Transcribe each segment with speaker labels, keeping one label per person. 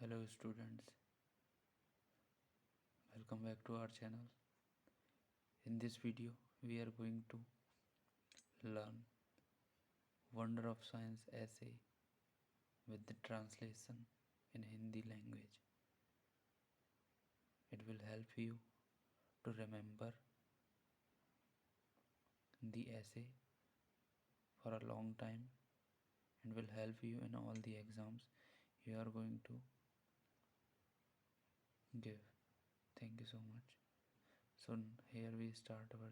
Speaker 1: Hello students, welcome back to our channel. In this video we are going to learn Wonder of Science essay with the translation in Hindi language. It will help you to remember the essay for a long time and will help you in all the exams you are going to give. Thank you so much. So here we start our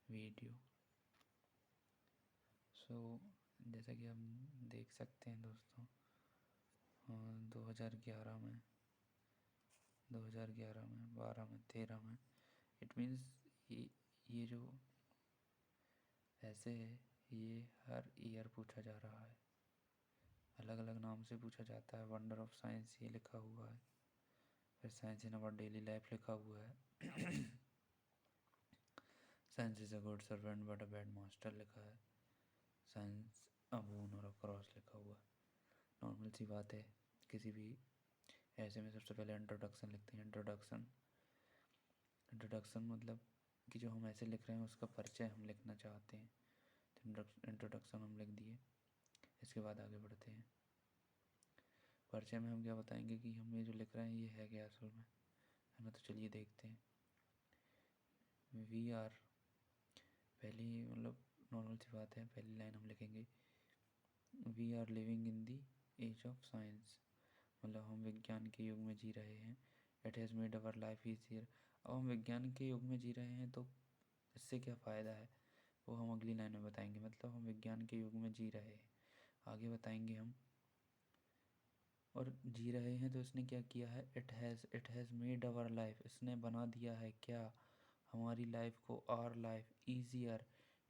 Speaker 1: video. So जैसा कि हम देख सकते हैं दोस्तों, 2011 में 12 में 13 में इट मीन्स ये जो ऐसे है ये हर ईयर पूछा जा रहा है, अलग अलग नाम से पूछा जाता है। वंडर ऑफ साइंस ये लिखा हुआ है, फिर science in our daily life लिखा हुआ है, science is a good servant but a bad master लिखा है, साइंस अ बून और अ क्रॉस लिखा हुआ है। नॉर्मल सी बात है, किसी भी ऐसे में सबसे पहले इंट्रोडक्शन लिखते हैं। इंट्रोडक्शन मतलब कि जो हम ऐसे लिख रहे हैं उसका परिचय हम लिखना चाहते हैं, तो इंट्रोडक्शन हम लिख दिए। इसके बाद आगे बढ़ते हैं। परिचय में हम क्या बताएंगे कि हम ये जो लिख रहे हैं ये है क्या असल में, है ना। तो चलिए देखते हैं। वी आर, पहली मतलब नॉर्मल सी बात है, पहली लाइन हम लिखेंगे we are living in the age of science, मतलब हम विज्ञान के युग में जी रहे हैं। It has made our life easier. अब हम विज्ञान के युग में जी रहे हैं तो इससे क्या फ़ायदा है वो हम अगली लाइन में बताएंगे। मतलब हम विज्ञान के युग में जी रहे हैं, आगे बताएंगे हम। और जी रहे हैं तो इसने क्या किया है, it has made our life, इसने बना दिया है क्या, हमारी लाइफ को, our life easier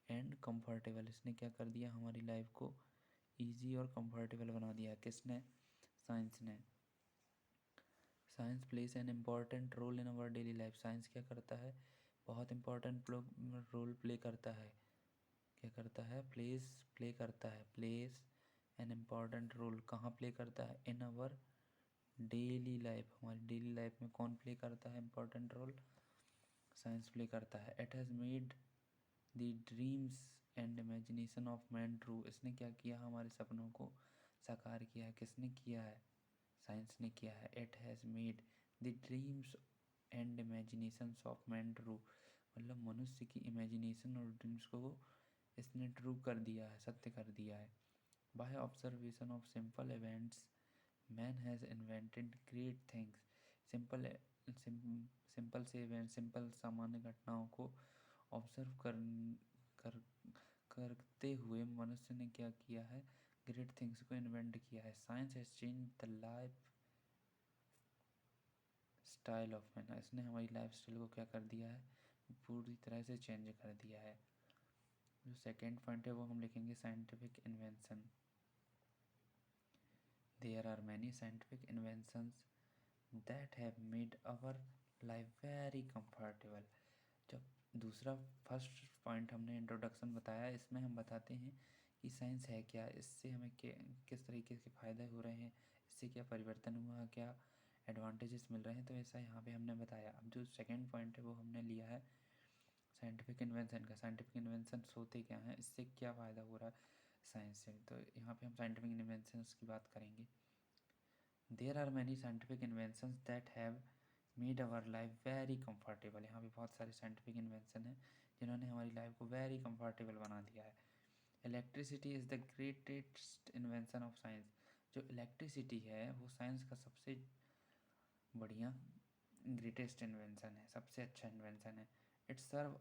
Speaker 1: and comfortable. इसने क्या कर दिया, हमारी लाइफ को ईजी और कंफर्टेबल बना दिया। किसने, साइंस ने। Science plays an important role in our daily life. Science क्या करता है, बहुत इम्पॉर्टेंट रोल प्ले करता है। क्या करता है, प्ले करता है। प्लेस एन इम्पॉर्टेंट रोल, कहाँ प्ले करता है, इन आवर डेली लाइफ, हमारी डेली लाइफ में कौन प्ले करता है इम्पॉर्टेंट रोल, साइंस प्ले करता है। It has made the dreams and imagination of man true. इसने क्या किया, हमारे सपनों को साकार किया है। किसने किया है, साइंस ने किया है। It has made the dreams and imaginations of man true, मतलब मनुष्य की इमेजिनेशन और ड्रीम्स को इसने ट्रू कर दिया है, सत्य कर दिया है। By observation of simple events man has invented great things. Simple से इवेंट, सिंपल सामान्य घटनाओं को ऑब्जर्व कर करते हुए मनुष्य ने क्या किया है, ग्रेट थिंग्स को इन्वेंट किया है। Science has change the life style of man, इसने हमारी लाइफ स्टाइल को क्या कर दिया है, पूरी तरह से चेंज कर दिया है। जो सेकेंड पॉइंट है वो हम लिखेंगे scientific invention. There are many scientific inventions that have made our life very comfortable. जब दूसरा फर्स्ट पॉइंट हमने इंट्रोडक्शन बताया, इसमें हम बताते हैं कि साइंस है क्या, इससे हमें किस तरीके के फ़ायदे हो रहे हैं, इससे क्या परिवर्तन हुआ, क्या एडवांटेजेस मिल रहे हैं, तो ऐसा यहाँ पे हमने बताया। अब जो सेकंड पॉइंट है वो हमने लिया है साइंटिफिक इन्वेंशन का। साइंटिफिक इन्वेंशन होते क्या हैं, इससे क्या फ़ायदा हो रहा है साइंस से, तो यहाँ पे हम साइंटिफिक इन्वेंशंस की बात करेंगे। There are many scientific inventions that have made our life very comfortable. यहाँ पे बहुत सारे साइंटिफिक इन्वेंशन हैं जिन्होंने हमारी लाइफ को वेरी कंफर्टेबल बना दिया है। Electricity is the greatest invention of science. जो इलेक्ट्रिसिटी है वो साइंस का सबसे बढ़िया ग्रेटेस्ट इन्वेंशन है, सबसे अच्छा इन्वेंशन है। It serves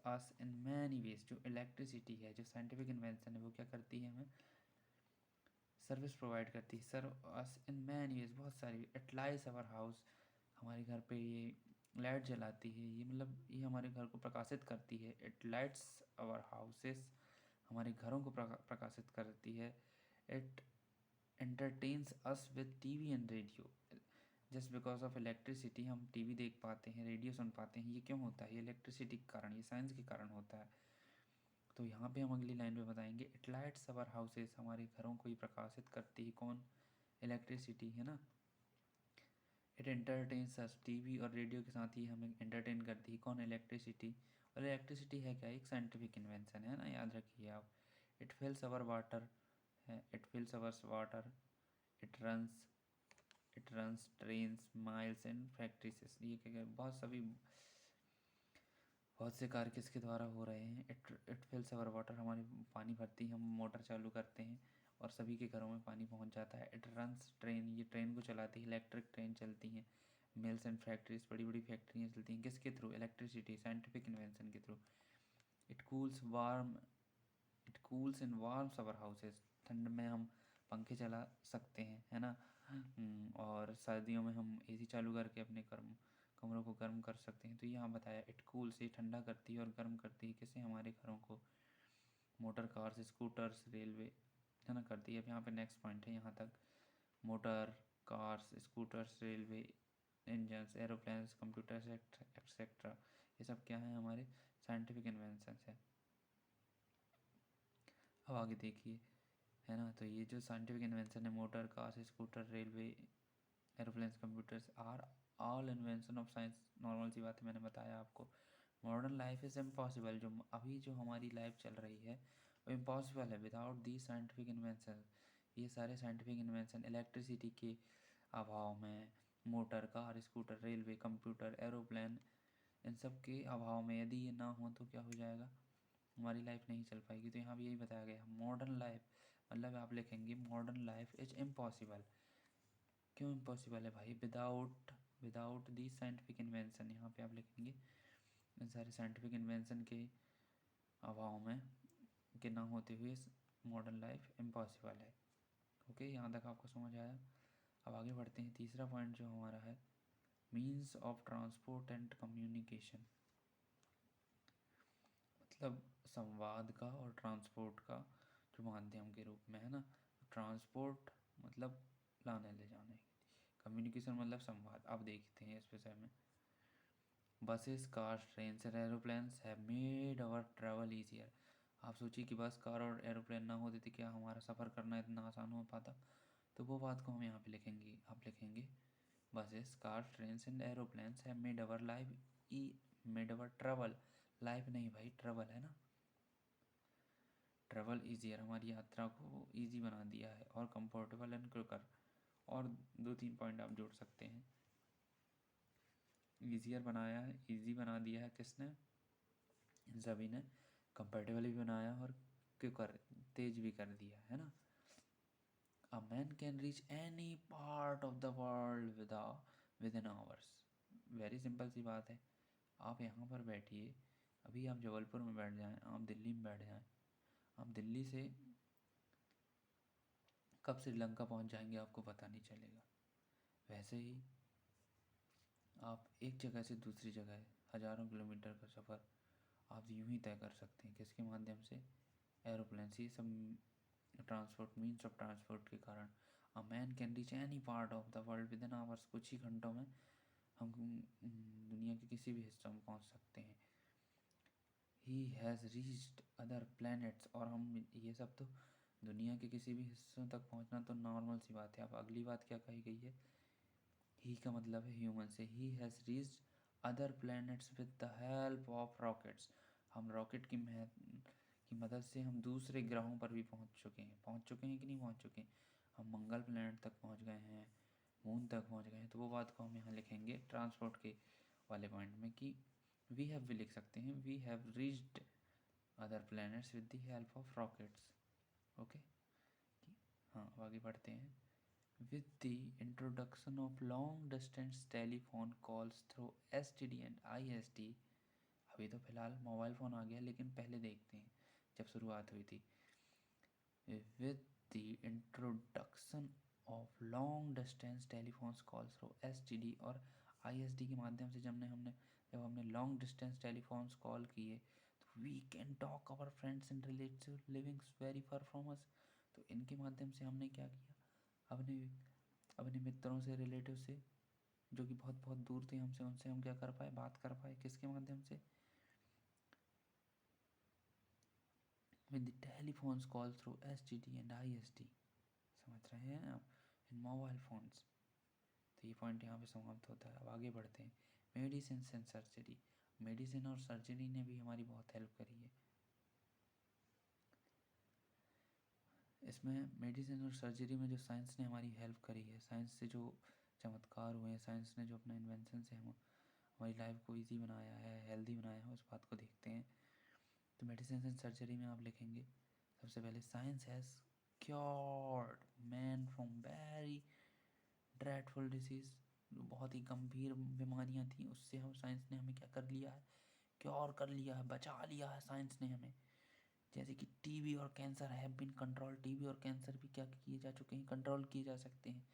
Speaker 1: us in many ways. जो इलेक्ट्रिसिटी है, जो साइंटिफिक इन्वेंशन है, वो क्या करती है, हमें सर्विस प्रोवाइड करती है। सर्व अस इन मैनी वेज, बहुत सारी। इट लाइट्स आवर हाउस, हमारे घर पे ये लाइट जलाती है, ये मतलब ये हमारे घर को प्रकाशित करती है। इट लाइट्स आवर हाउसेस, हमारे घरों को प्रकाशित करती है। It entertains us with TV and radio. Just because of electricity हम टीवी देख पाते हैं, रेडियो सुन पाते हैं। ये क्यों होता है, ये इलेक्ट्रिसिटी के कारण, ये साइंस के कारण होता है। तो यहाँ पे हम अगली लाइन पे बताएंगे, इट लाइट्स अवर हाउसेस, हमारे घरों को ही प्रकाशित करती है। कौन, इलेक्ट्रिसिटी, है ना। इट एंटरटेन्स अस, टीवी और रेडियो के साथ ही हमें एंटरटेन करती है। कौन? इलेक्ट्रिसिटी। और इलेक्ट्रिसिटी है क्या? एक साइंटिफिक इन्वेंशन है ना, याद रखिए आप। इट फिल्स अवर वाटर है, it fills our water, it runs it runs trains miles and factories. ये क्या, बहुत से कार्य किसके द्वारा हो रहे हैं? इट फिल्स अवर वाटर, हमारी पानी भरती है, हम मोटर चालू करते हैं और सभी के घरों में पानी पहुंच जाता है। इट रन्स ट्रेन, ये ट्रेन को चलाती है, इलेक्ट्रिक ट्रेन चलती हैं। मिल्स एंड फैक्ट्रीज, बड़ी बड़ी फैक्ट्रियाँ चलती हैं, किसके थ्रू? इलेक्ट्रिसिटी, साइंटिफिक इन्वेंशन के through. It cools warm it cools and warms our houses, ठंड में हम पंखे चला सकते हैं, है ना। और सर्दियों में हम एसी चालू करके अपने कमरों को गर्म कर सकते हैं। तो यहाँ बताया इट कूल से ठंडा करती है और गर्म करती है, किसे? हमारे घरों को। मोटर कार्स, स्कूटर्स, रेलवे, है ना, करती है। अब यहाँ पे नेक्स्ट पॉइंट है यहाँ तक। Motor cars, scooters, railway, engines, aeroplanes, computers etcetera, ये सब क्या है? हमारे साइंटिफिक इन्वेंशंस है। अब आगे देखिए, है ना। तो ये जो साइंटिफिक इन्वेंशन है, motor cars, scooter, railway, aeroplanes, computers, are all invention of science. Normal सी बात है, मैंने बताया आपको। मॉडर्न लाइफ इज़ इम्पॉसिबल, जो अभी जो हमारी लाइफ चल रही है वो इम्पॉसिबल है विदाउट दी साइंटिफिक इन्वेंशन। ये सारे साइंटिफिक इन्वेंशन इलेक्ट्रिसिटी के अभाव में, motor car, scooter, railway, computer, aeroplane, इन सब के अभाव में, यदि ये ना हो तो क्या हो जाएगा? हमारी लाइफ नहीं चल पाएगी। तो यहाँ भी यही बताया गया, मॉडर्न लाइफ मतलब आप लिखेंगे मॉडर्न लाइफ इज इम्पॉसिबल। क्यों इम्पॉसिबल है भाई? विदाउट दी साइंटिफिक इन्वेंशन, यहाँ पे आप लिखेंगे इन सारे साइंटिफिक इन्वेंशन के अभाव में, के ना होते हुए मॉडर्न लाइफ इम्पॉसिबल है। ओके, यहाँ तक आपको समझ आया। अब आगे बढ़ते हैं, तीसरा पॉइंट जो हमारा है, means of transport and communication, मतलब संवाद का और ट्रांसपोर्ट का जो माध्यम के रूप में, है ना। ट्रांसपोर्ट मतलब लाने ले जाने, कम्युनिकेशन मतलब संवाद। अब देखते हैं इस विषय में। Buses, cars, trains and aeroplanes have made our travel easier. आप सोचिए कि बस, कार और एरोप्लेन ना होते तो क्या हमारा सफ़र करना इतना आसान हो पाता? तो वो बात को हम यहाँ पे लिखेंगे। आप लिखेंगे buses, cars, trains and aeroplanes have made our life made our travel, life नहीं भाई, ट्रैवल है ना। ट्रैवल ईजियर, हमारी यात्रा को ईजी बना दिया है, और कंफर्टेबल एंड क्विकर। और 2-3 पॉइंट आप जोड़ सकते हैं। ईजियर बनाया है, ईजी बना दिया है किसने? इन सभी ने। कंफर्टेबल भी बनाया और क्विकर, तेज भी कर दिया, है ना। A man can reach any part of the world within hours. Very simple सी बात है। आप यहाँ पर बैठिए, अभी आप जबलपुर में बैठ जाएं, आप दिल्ली में बैठ जाएं, आप दिल्ली से कब श्रीलंका पहुँच जाएंगे आपको पता नहीं चलेगा। वैसे ही आप एक जगह से दूसरी जगह हज़ारों किलोमीटर का सफ़र आप यूं ही तय कर सकते हैं, किसके माध्यम से? एरोप्लेन से। ये सब ट्रांसपोर्ट, मीन्स ऑफ ट्रांसपोर्ट के कारण। अ man can reach any part of the world within hours, कुछ ही घंटों में हम दुनिया के किसी भी हिस्सों में पहुंच सकते हैं। He has reached other planets, और हम ये सब तो दुनिया के किसी भी हिस्सों तक पहुंचना तो नॉर्मल सी बात है। अब अगली बात क्या कही गई है? ही का मतलब है ह्यूमन से। He has reached other planets with the help of rockets, हम रॉकेट की मदद से हम दूसरे ग्रहों पर भी पहुंच चुके हैं कि नहीं पहुंच चुके हैं? हम मंगल प्लैनेट तक पहुंच गए हैं, मून तक पहुंच गए हैं। तो वो बात को हम यहाँ लिखेंगे ट्रांसपोर्ट के वाले पॉइंट में, कि वी हैव भी लिख सकते हैं, we have reached other planets with the help of rockets. Okay, हाँ, अब आगे बढ़ते हैं। With the introduction of long distance telephone calls through STD and ISD, अभी तो फिलहाल मोबाइल फ़ोन आ गया, लेकिन पहले देखते हैं जब शुरुआत हुई थी। With the introduction of long distance telephones calls through STD और ISD के माध्यम से जब हमने लॉन्ग डिस्टेंस टेलीफोन्स कॉल किए, तो we can talk our friends and relative living very far from us. तो इनके माध्यम से हमने क्या किया? अपने अपने मित्रों से, रिलेटिव से, जो कि बहुत बहुत दूर थे हमसे, उनसे हम क्या कर पाए? बात कर पाए। किसके माध्यम से? With telephones call through STD and ISD। समझ रहे हैं आप? And mobile phones. तो ये पॉइंट यहाँ पे समाप्त होता है। अब आगे बढ़ते हैं, मेडिसिन एंड सर्जरी। मेडिसिन और सर्जरी ने भी हमारी बहुत हेल्प करी है। इसमें मेडिसिन और सर्जरी में जो साइंस ने हमारी हेल्प करी है, साइंस से जो चमत्कार हुए हैं, साइंस ने जो अपना इन्वेंशन से हमारी लाइफ को इजी बनाया है, हेल्दी बनाया है, उस बात को देखते हैं। तो मेडिसिन एंड सर्जरी में आप लिखेंगे सबसे पहले, science has cured man from very dreadful disease. बहुत ही गंभीर बीमारियां थी, उससे हम साइंस ने हमें क्या कर लिया है, क्योर कर लिया है, बचा लिया है साइंस ने हमें। जैसे कि टीबी और cancer have been control. TB और कैंसर भी क्या किए जा चुके हैं, कंट्रोल किए जा सकते हैं,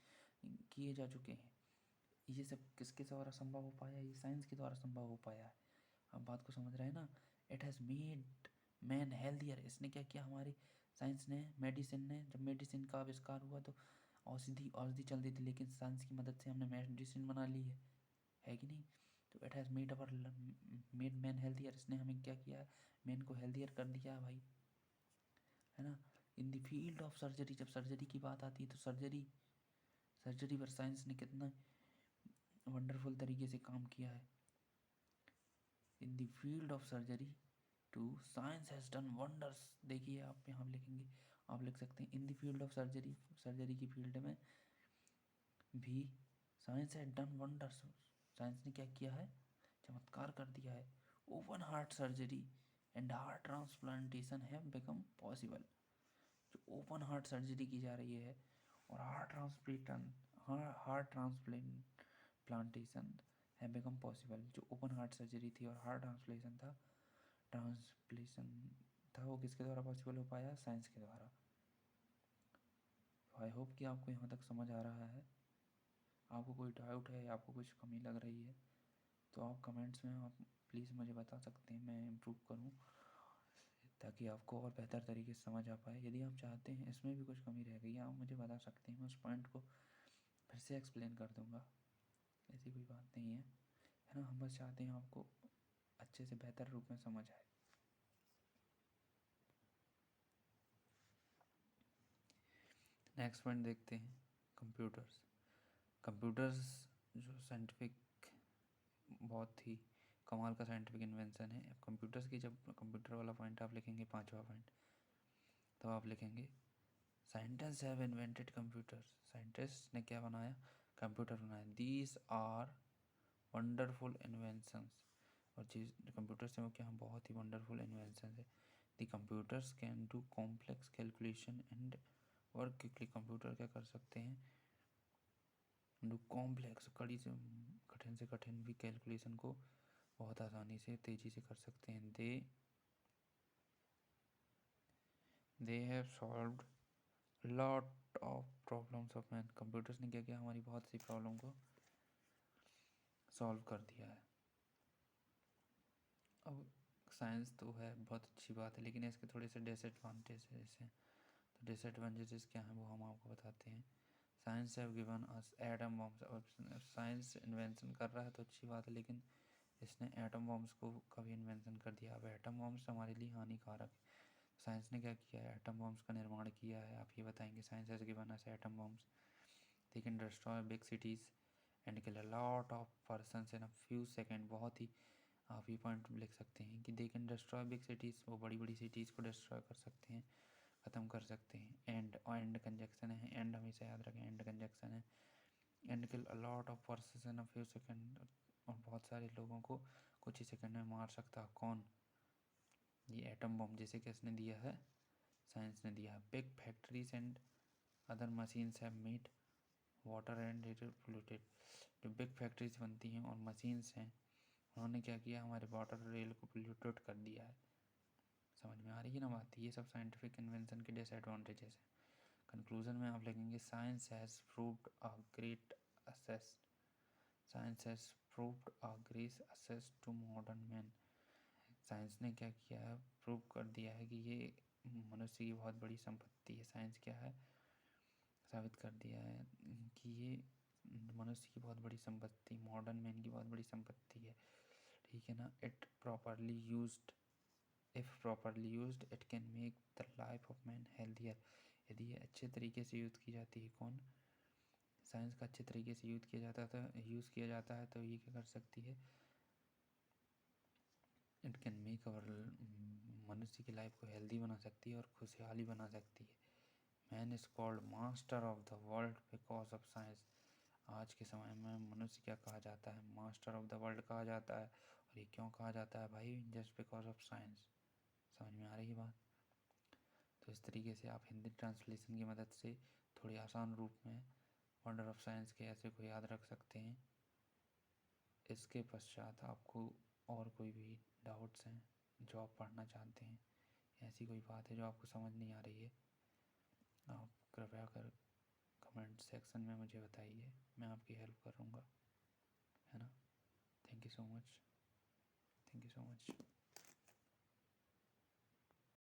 Speaker 1: किए जा चुके हैं। ये सब किसके द्वारा संभव हो पाया, ये साइंस के द्वारा संभव हो पाया है। आप बात को समझ रहे हैं ना। It has made man healthier. इसने क्या किया, हमारी साइंस ने, मेडिसिन ने, जब मेडिसिन का आविष्कार हुआ तो औषधि औषधि चल रही थी, लेकिन साइंस की मदद से हमने मेडिसिन बना ली है कि नहीं। तो it has made man healthier. इसने हमें क्या किया, मैन को हेल्थियर कर दिया है भाई, है ना। इन द फील्ड ऑफ सर्जरी, जब सर्जरी की बात आती है तो सर्जरी पर साइंस ने कितना वंडरफुल तरीके से काम किया है। In the field of surgery too science has done wonders. देखिए आप यहाँ लिखेंगे, आप लिख सकते हैं in the field of surgery, surgery की फील्ड में भी साइंस हैज डन वंडर्स। साइंस ने क्या किया है, चमत्कार कर दिया है। Open heart surgery and heart transplantation have become possible. जो ओपन हार्ट सर्जरी की जा रही है और हार्ट ट्रांसप्लांटेशन है बिकम पॉसिबल। जो ओपन हार्ट सर्जरी थी और हार्ट ट्रांसप्लेशन था वो किसके द्वारा पॉसिबल हो पाया, साइंस के द्वारा। आई होप कि आपको यहाँ तक समझ आ रहा है। आपको कोई डाउट है या आपको कुछ कमी लग रही है तो आप कमेंट्स में आप प्लीज़ मुझे बता सकते हैं, मैं इम्प्रूव करूँ ताकि आपको और बेहतर तरीके से समझ आ पाए। यदि आप चाहते हैं इसमें भी कुछ कमी रह गई आप मुझे बता सकते हैं, मैं उस पॉइंट को फिर से एक्सप्लेन कर दूँगा, ऐसी कोई बात नहीं है ना। हम बस चाहते हैं आपको अच्छे से बेहतर रूप में समझ आए। नेक्स्ट पॉइंट देखते हैं, कंप्यूटर्स। कंप्यूटर्स जो साइंटिफिक बहुत ही कमाल का साइंटिफिक इन्वेंशन है। कंप्यूटर्स की जब कंप्यूटर वाला पॉइंट आप लिखेंगे, पांचवा पॉइंट, तो आप लिखेंगे scientist have invented computers. Scientist ने क्या बनाया, कंप्यूटर बनाया। These are wonderful inventions. और चीज़ कंप्यूटर से वो क्या, बहुत ही वंडरफुल इन्वेंशन है। The computers can do complex calculation and work quickly. Computer क्या कर सकते हैं, डू कॉम्प्लेक्स, कड़ी से कठिन भी कैलकुलेशन को बहुत आसानी से तेज़ी से कर सकते हैं। They have solved lot of problems of man. Computers ने क्या किया, हमारी बहुत सी प्रॉब्लम को सॉल्व कर दिया है। अब साइंस तो है बहुत अच्छी बात है, लेकिन इसके थोड़े से डिसएडवांटेजेस हैं। तो डिसएडवांटेजेस क्या हैं वो हम आपको बताते हैं। Science have given us atom bombs. अब साइंस इन्वेंशन कर रहा है तो अच्छी बात है, लेकिन इसने एटम बॉम्ब्स को कभी इन्वेंशन कर दिया। अब एटम बॉम्ब्स हमारे लिए हानिकारक है। साइंस ने क्या किया है, एटम बॉम्ब्स का निर्माण किया है। आप ये बताएंगे, science has given us atom bombs, they can destroy big cities and kill a lot of persons in a few second. बहुत ही आप ये पॉइंट लिख सकते हैं कि they can destroy big cities, वो बड़ी बड़ी सिटीज़ को डिस्ट्रॉय कर सकते हैं, ख़त्म कर सकते हैं। एंड कंजक्शन है, एंड हमेशा याद रखें, एंड कंजक्शन है। And kill a lot of persons in a few second, और बहुत सारे लोगों को कुछ ही सेकंड में मार सकता है। कौन, ये एटम बम। जैसे किसने दिया है, साइंस ने दिया है। Big factories and other machines have made water and air polluted. जो बिग फैक्ट्रीज बनती हैं और मशीन्स हैं, उन्होंने क्या किया, हमारे वाटर रेल को पोल्यूटेड कर दिया है। समझ में आ रही है ना बात। ये सब साइंटिफिक इन्वेंशन के डिसएडवांटेजेस हैं। कंक्लूजन में आप लिखेंगे science has proved a great asset, science has proved a great asset to modern man. Science ने क्या किया है, प्रूव कर दिया है कि ये मनुष्य की बहुत बड़ी संपत्ति है। साइंस क्या है, साबित कर दिया है कि ये मनुष्य की बहुत बड़ी संपत्ति, मॉडर्न मैन की बहुत बड़ी संपत्ति है। ठीक है ना। It properly used, if properly used it can make the life of man healthier. यदि ये अच्छे तरीके से यूज़ की जाती है, कौन, साइंस का अच्छे तरीके से यूज़ किया जाता है तो ये क्या कर सकती है, इट कैन मेक अवर मनुष्य की लाइफ को हेल्दी बना सकती है और खुशहाली बना सकती है। Man is called master of the world because of science. आज के समय में मनुष्य क्या कहा जाता है, मास्टर ऑफ द वर्ल्ड कहा जाता है। और ये क्यों कहा जाता है भाई, जस्ट बिकॉज ऑफ साइंस। समझ में आ रही है बात? तो इस तरीके से आप हिंदी ट्रांसलेशन की मदद से थोड़ी आसान रूप में वंडर ऑफ साइंस के ऐसे को याद रख सकते हैं। इसके पश्चात आपको और कोई भी डाउट्स हैं जो आप पढ़ना चाहते हैं, ऐसी कोई बात है जो आपको समझ नहीं आ रही है, आप कृपया कर कमेंट सेक्शन में मुझे बताइए, मैं आपकी हेल्प करूँगा, है ना। Thank you so much. Thank you so much.